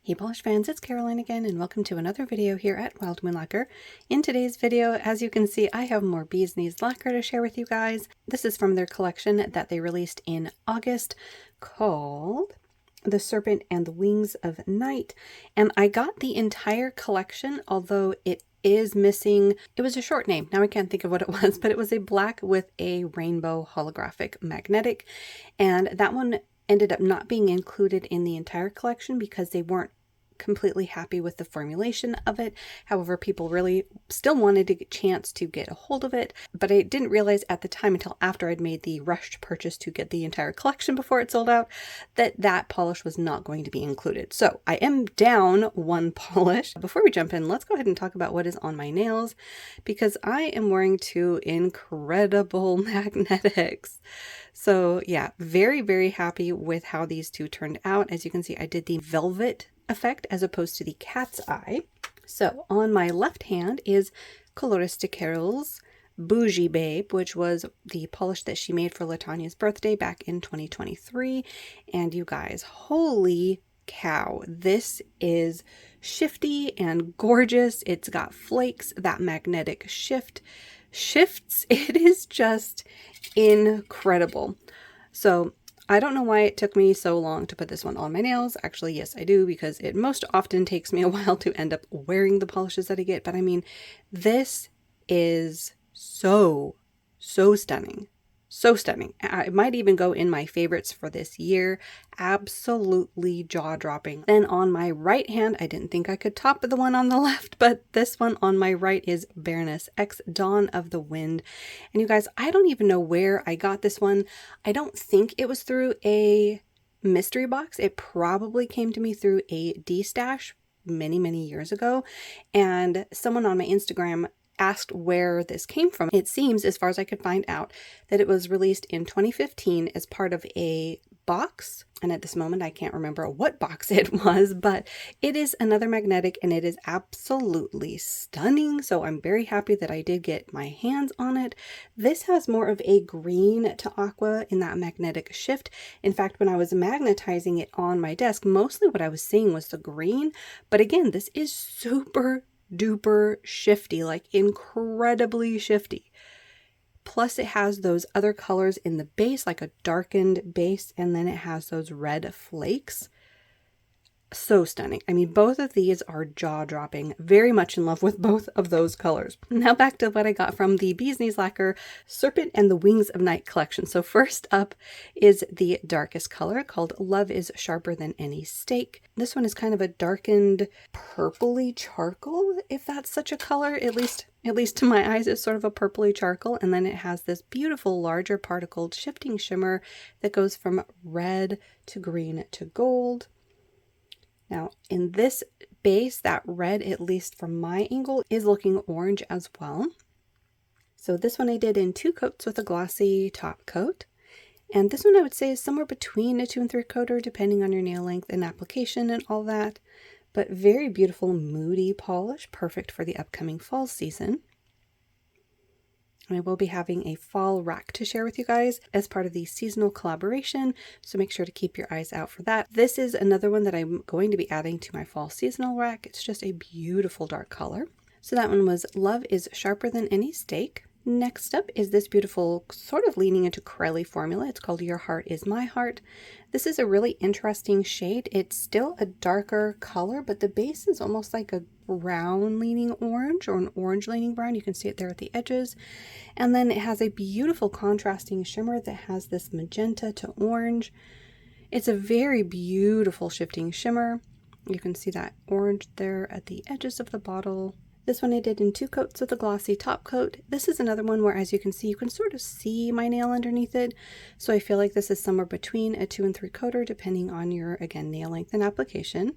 Hey polish fans, it's Caroline again and welcome to another video here at Wild Moon Lacquer. In today's video, as you can see, I have more Bee's Knees lacquer to share with you guys. This is from their collection that they released in August called The Serpent and the Wings of Night. And I got the entire collection, although it is missing, it was a short name, now I can't think of what it was, but it was a black with a rainbow holographic magnetic. And that one ended up not being included in the entire collection because they weren't completely happy with the formulation of it. However, people really still wanted a chance to get a hold of it, but I didn't realize at the time until after I'd made the rushed purchase to get the entire collection before it sold out that polish was not going to be included. So I am down one polish. Before we jump in, let's go ahead and talk about what is on my nails, because I am wearing two incredible magnetics. So yeah, very, very happy with how these two turned out. As you can see, I did the velvet effect as opposed to the cat's eye. So on my left hand is Colores de Carol's Bougie Babe, which was the polish that she made for Latanya's birthday back in 2023. And you guys, holy cow, this is shifty and gorgeous. It's got flakes, that magnetic shifts. It is just incredible. So I don't know why it took me so long to put this one on my nails. Actually, yes, I do, because it most often takes me a while to end up wearing the polishes that I get. But I mean, this is so stunning. So stunning. It might even go in my favorites for this year. Absolutely jaw-dropping. Then on my right hand, I didn't think I could top the one on the left, but this one on my right is BaronessX Dawn of the Wind. And you guys, I don't even know where I got this one. I don't think it was through a mystery box. It probably came to me through a D-stash many years ago. And someone on my Instagram asked where this came from. It seems, as far as I could find out, that it was released in 2015 as part of a box. And at this moment, I can't remember what box it was, but it is another magnetic and it is absolutely stunning. So I'm very happy that I did get my hands on it. This has more of a green to aqua in that magnetic shift. In fact, when I was magnetizing it on my desk, mostly what I was seeing was the green. But again, this is super duper shifty, like incredibly shifty. Plus it has those other colors in the base, like a darkened base, and then it has those red flakes. So stunning. I mean, both of these are jaw-dropping. Very much in love with both of those colors. Now back to what I got from the Bee's Knees Lacquer Serpent and the Wings of Night collection. So first up is the darkest color called Love is Sharper Than Any Steak. This one is kind of a darkened purpley charcoal, if that's such a color. At least to my eyes, it's sort of a purpley charcoal. And then it has this beautiful larger particled shifting shimmer that goes from red to green to gold. Now, in this base, that red, at least from my angle, is looking orange as well. So this one I did in 2 coats with a glossy top coat. And this one I would say is somewhere between a 2 3/4, depending on your nail length and application and all that. But very beautiful, moody polish, perfect for the upcoming fall season. I will be having a fall rack to share with you guys as part of the seasonal collaboration, so make sure to keep your eyes out for that. This is another one that I'm going to be adding to my fall seasonal rack. It's just a beautiful dark color. So that one was Love is Sharper Than Any Steak. Next up is this beautiful, sort of leaning into Corelli formula. It's called Your Heart Is My Heart. This is a really interesting shade. It's still a darker color, but the base is almost like a brown leaning orange or an orange leaning brown. You can see it there at the edges. And then it has a beautiful contrasting shimmer that has this magenta to orange. It's a very beautiful shifting shimmer. You can see that orange there at the edges of the bottle. This one I did in 2 coats with a glossy top coat. This is another one where, as you can see, you can sort of see my nail underneath it. So I feel like this is somewhere between a 2 3/4, depending on your, again, nail length and application.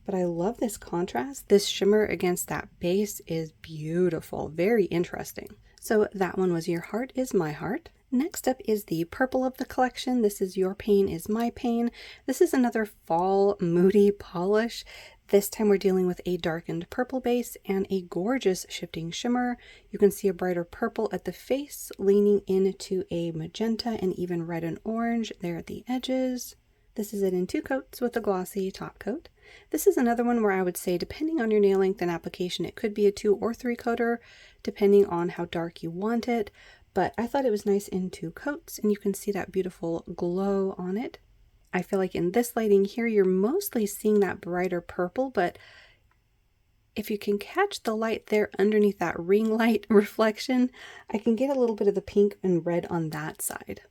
But I love this contrast. This shimmer against that base is beautiful. Very interesting. So that one was Your Heart Is My Heart. Next up is the purple of the collection. This is Your Pain Is My Pain. This is another fall moody polish. This time we're dealing with a darkened purple base and a gorgeous shifting shimmer. You can see a brighter purple at the face, leaning into a magenta and even red and orange there at the edges. This is it in 2 coats with a glossy top coat. This is another one where I would say, depending on your nail length and application, it could be a 2 or 3 coater, depending on how dark you want it. But I thought it was nice in 2 coats, and you can see that beautiful glow on it. I feel like in this lighting here, you're mostly seeing that brighter purple, but if you can catch the light there underneath that ring light reflection, I can get a little bit of the pink and red on that side.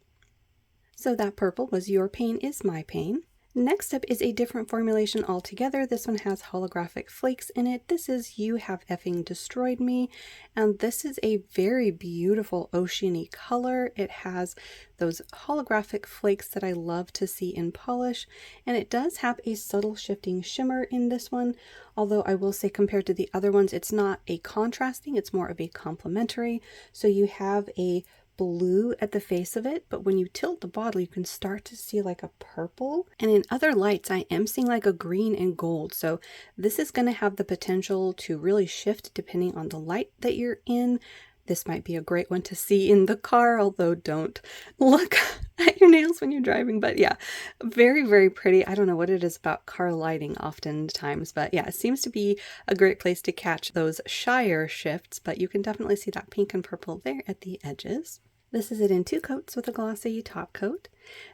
So that purple was Your Pain Is My Pain. Next up is a different formulation altogether. This one has holographic flakes in it. This is You Have Effing Destroyed Me, and this is a very beautiful oceany color. It has those holographic flakes that I love to see in polish, and it does have a subtle shifting shimmer in this one, although I will say compared to the other ones, it's not a contrasting, it's more of a complementary. So you have a blue at the face of it, but when you tilt the bottle you can start to see like a purple, and in other lights I am seeing like a green and gold. So this is going to have the potential to really shift depending on the light that you're in. This might be a great one to see in the car, although don't look at your nails when you're driving. But yeah, very, very pretty. I don't know what it is about car lighting oftentimes, but yeah, it seems to be a great place to catch those shyer shifts, but you can definitely see that pink and purple there at the edges. This is it in 2 coats with a glossy top coat.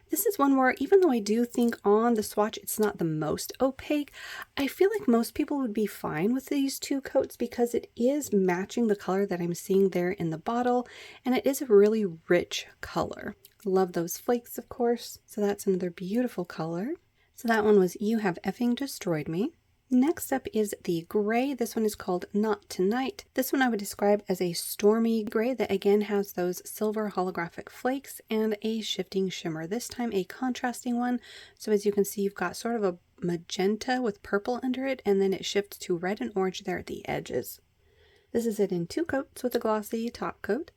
This is one where, even though I do think on the swatch it's not the most opaque, I feel like most people would be fine with these 2 coats because it is matching the color that I'm seeing there in the bottle, and it is a really rich color. Love those flakes, of course. So that's another beautiful color. So that one was You Have Effing Destroyed Me. Next up is the gray. This one is called Not Tonight. This one I would describe as a stormy gray that again has those silver holographic flakes and a shifting shimmer. This time a contrasting one. So as you can see, you've got sort of a magenta with purple under it, and then it shifts to red and orange there at the edges. This is it in 2 coats with a glossy top coat.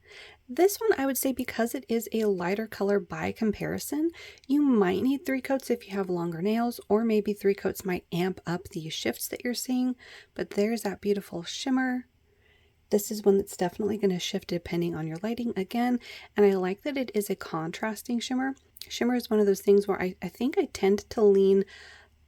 This one I would say, because it is a lighter color by comparison, you might need 3 coats if you have longer nails, or maybe 3 coats might amp up the shifts that you're seeing. But there's that beautiful shimmer. This is one that's definitely going to shift depending on your lighting again, and I like that it is a contrasting shimmer. Shimmer is one of those things where I think I tend to lean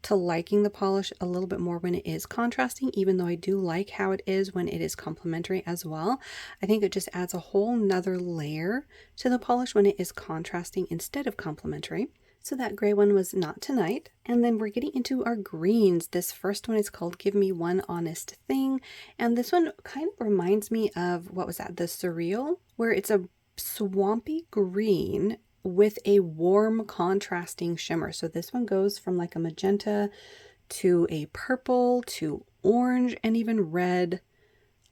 to liking the polish a little bit more when it is contrasting, even though I do like how it is when it is complementary as well. I think it just adds a whole nother layer to the polish when it is contrasting instead of complementary. So that gray one was Not Tonight. And then we're getting into our greens. This first one is called Give Me One Honest Thing. And this one kind of reminds me of, what was that, the Surreal, where it's a swampy green with a warm contrasting shimmer. So this one goes from like a magenta to a purple to orange and even red.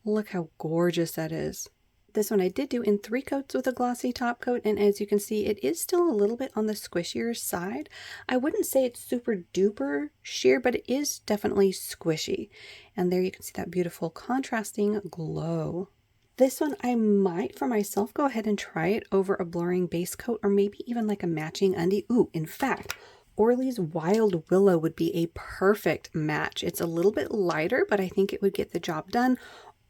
Look how gorgeous that is. This one I did do in 3 coats with a glossy top coat, and as you can see, it is still a little bit on the squishier side. I wouldn't say it's super duper sheer, but it is definitely squishy. And there you can see that beautiful contrasting glow. This one I might, for myself, go ahead and try it over a blurring base coat, or maybe even like a matching undie. Ooh, in fact, Orly's Wild Willow would be a perfect match. It's a little bit lighter, but I think it would get the job done.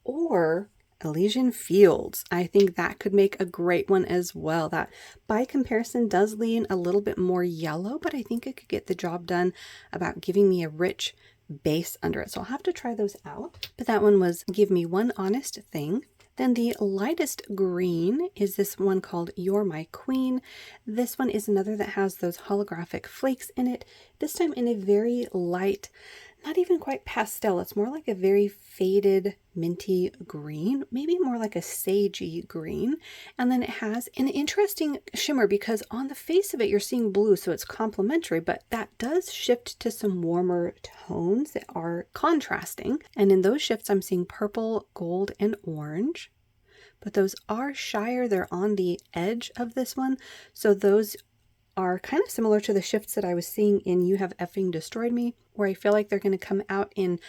Or Elysian Fields. I think that could make a great one as well. That by comparison does lean a little bit more yellow, but I think it could get the job done about giving me a rich base under it. So I'll have to try those out. But that one was Give Me One Honest Thing. Then the lightest green is this one called You're My Queen. This one is another that has those holographic flakes in it, this time in a very light, not even quite pastel. It's more like a very faded minty green, maybe more like a sagey green. And then it has an interesting shimmer because on the face of it you're seeing blue, so it's complementary, but that does shift to some warmer tones that are contrasting. And in those shifts I'm seeing purple, gold, and orange. But those are shyer. They're on the edge of this one. So those are kind of similar to the shifts that I was seeing in You Have Effing Destroyed Me, where I feel like they're going to come out in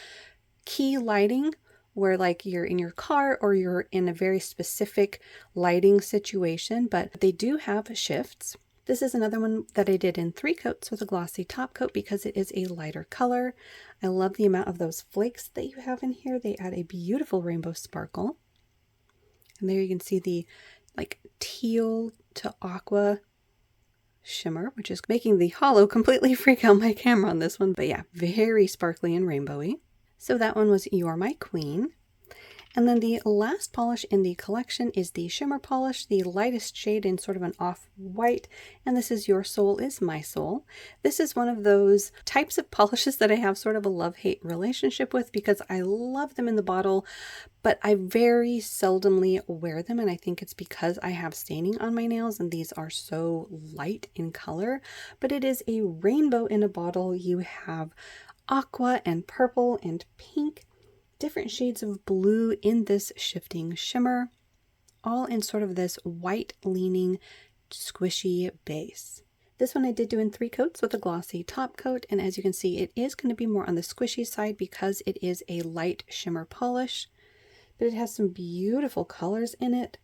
key lighting, where like you're in your car or you're in a very specific lighting situation, but they do have shifts. This is another one that I did in 3 coats with a glossy top coat because it is a lighter color. I love the amount of those flakes that you have in here. They add a beautiful rainbow sparkle. And there you can see the like teal to aqua shimmer, which is making the hollow completely freak out my camera on this one. But yeah, very sparkly and rainbowy. So that one was You're My Queen. And then the last polish in the collection is the shimmer polish, the lightest shade in sort of an off-white, and this is Your Soul Is My Soul. This is one of those types of polishes that I have sort of a love-hate relationship with because I love them in the bottle, but I very seldomly wear them, and I think it's because I have staining on my nails and these are so light in color. But it is a rainbow in a bottle. You have aqua and purple and pink, different shades of blue in this shifting shimmer, all in sort of this white leaning squishy base. This one I did do in 3 coats with a glossy top coat, and as you can see it is going to be more on the squishy side because it is a light shimmer polish, but it has some beautiful colors in it.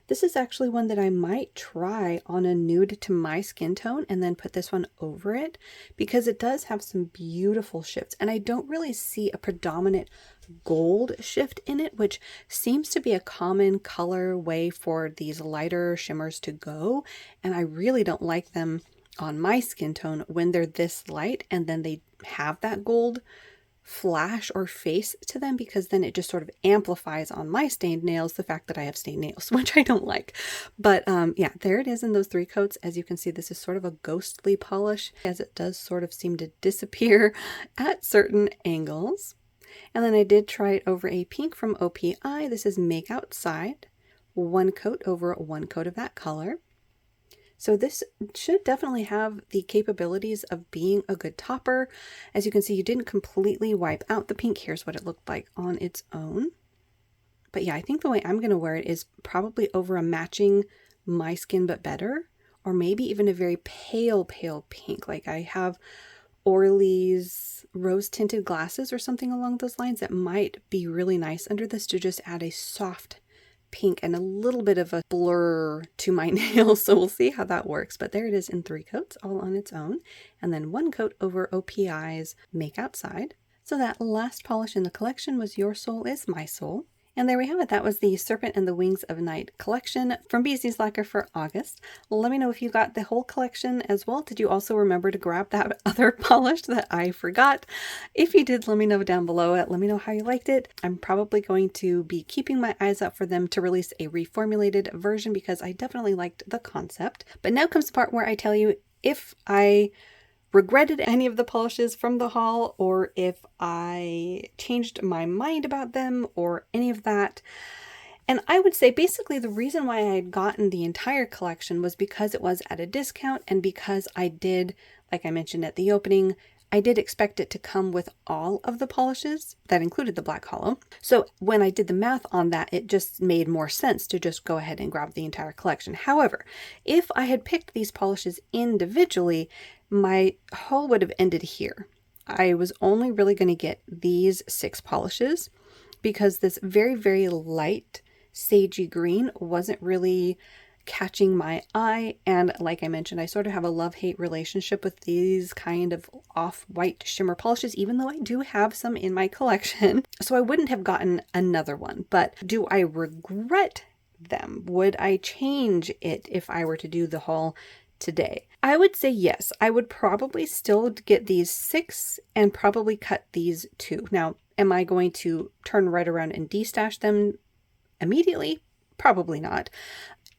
This is actually one that I might try on a nude to my skin tone and then put this one over it because it does have some beautiful shifts, and I don't really see a predominant gold shift in it, which seems to be a common color way for these lighter shimmers to go, and I really don't like them on my skin tone when they're this light and then they have that gold flash or face to them, because then it just sort of amplifies on my stained nails the fact that I have stained nails, which I don't like. But yeah, there it is in those 3 coats. As you can see, this is sort of a ghostly polish as it does sort of seem to disappear at certain angles. And then I did try it over a pink from OPI. This is Make Outside, 1 coat over 1 coat of that color. So this should definitely have the capabilities of being a good topper. As you can see, you didn't completely wipe out the pink. Here's what it looked like on its own. But yeah, I think the way I'm going to wear it is probably over a matching My Skin But Better, or maybe even a very pale pink. Like I have Orly's rose tinted glasses or something along those lines that might be really nice under this to just add a soft pink and a little bit of a blur to my nails. So we'll see how that works. But there it is in 3 coats all on its own, and then 1 coat over OPI's Make Outside. So that last polish in the collection was Your Soul Is My Soul. And there we have it. That was the Serpent and the Wings of Night collection from Bee's Lacquer for August. Let me know if you got the whole collection as well. Did you also remember to grab that other polish that I forgot? If you did, let me know down below. Let me know how you liked it. I'm probably going to be keeping my eyes out for them to release a reformulated version because I definitely liked the concept. But now comes the part where I tell you if I regretted any of the polishes from the haul or if I changed my mind about them or any of that. And I would say basically the reason why I had gotten the entire collection was because it was at a discount and because I did, like I mentioned at the opening, I did expect it to come with all of the polishes. That included the black hollow. So when I did the math on that, it just made more sense to just go ahead and grab the entire collection. However, if I had picked these polishes individually, my haul would have ended here. I was only really going to get these 6 polishes because this very light sagey green wasn't really catching my eye, and like I mentioned, I sort of have a love-hate relationship with these kind of off-white shimmer polishes, even though I do have some in my collection. So I wouldn't have gotten another one. But do I regret them? Would I change it if I were to do the haul today? I would say yes. I would probably still get these 6 and probably cut these 2. Now, am I going to turn right around and destash them immediately? Probably not.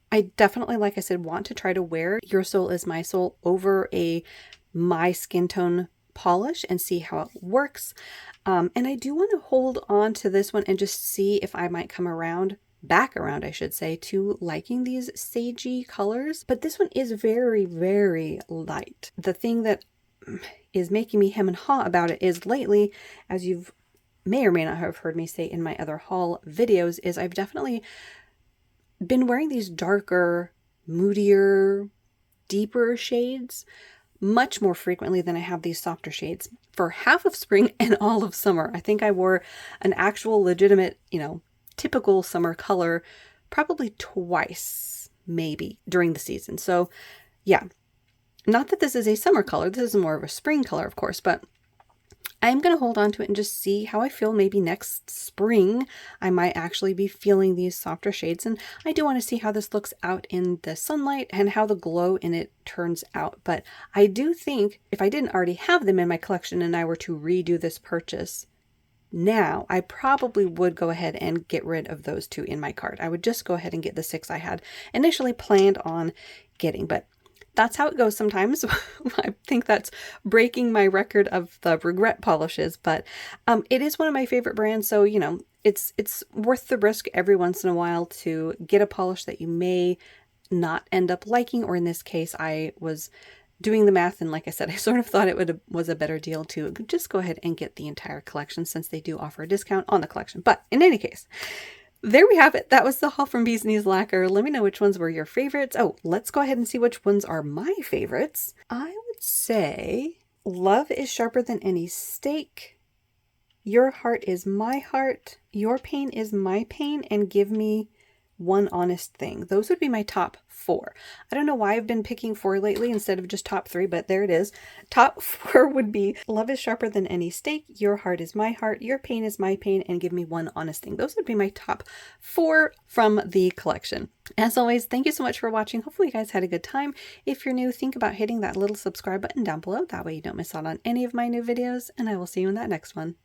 I definitely, like I said, want to try to wear Your Soul Is My Soul over a my skin tone polish and see how it works. And I do want to hold on to this one and just see if I might come back around, I should say, to liking these sagey colors. But this one is very light. The thing that is making me hem and haw about it is lately, as you've may or may not have heard me say in my other haul videos, is I've definitely been wearing these darker, moodier, deeper shades much more frequently than I have these softer shades for half of spring and all of summer. I think I wore an actual legitimate, typical summer color probably twice, maybe, during the season. So yeah, not that this is a summer color. This is more of a spring color, of course, but I'm going to hold on to it and just see how I feel. Maybe next spring, I might actually be feeling these softer shades. And I do want to see how this looks out in the sunlight and how the glow in it turns out. But I do think if I didn't already have them in my collection and I were to redo this purchase now, I probably would go ahead and get rid of those 2 in my cart. I would just go ahead and get the 6 I had initially planned on getting. But that's how it goes sometimes. I think that's breaking my record of the regret polishes, but it is one of my favorite brands. So, you know, it's worth the risk every once in a while to get a polish that you may not end up liking. Or in this case, I was doing the math, and like I said, I sort of thought it was a better deal to just go ahead and get the entire collection, since they do offer a discount on the collection. But in any case, there we have it. That was the haul from Bee's Knees Lacquer. Let me know which ones were your favorites. Oh, let's go ahead and see which ones are my favorites. I would say Love is Sharper Than Any Steak, Your Heart Is My Heart, Your Pain Is My Pain, and Give Me One Honest Thing. Those would be my top 4. I don't know why I've been picking 4 lately instead of just top 3, but there it is. Top 4 would be Love is Sharper Than Any Steak, Your Heart Is My Heart, Your Pain Is My Pain, and Give Me One Honest Thing. Those would be my top 4 from the collection. As always, thank you so much for watching. Hopefully you guys had a good time. If you're new, think about hitting that little subscribe button down below. That way you don't miss out on any of my new videos, and I will see you in that next one.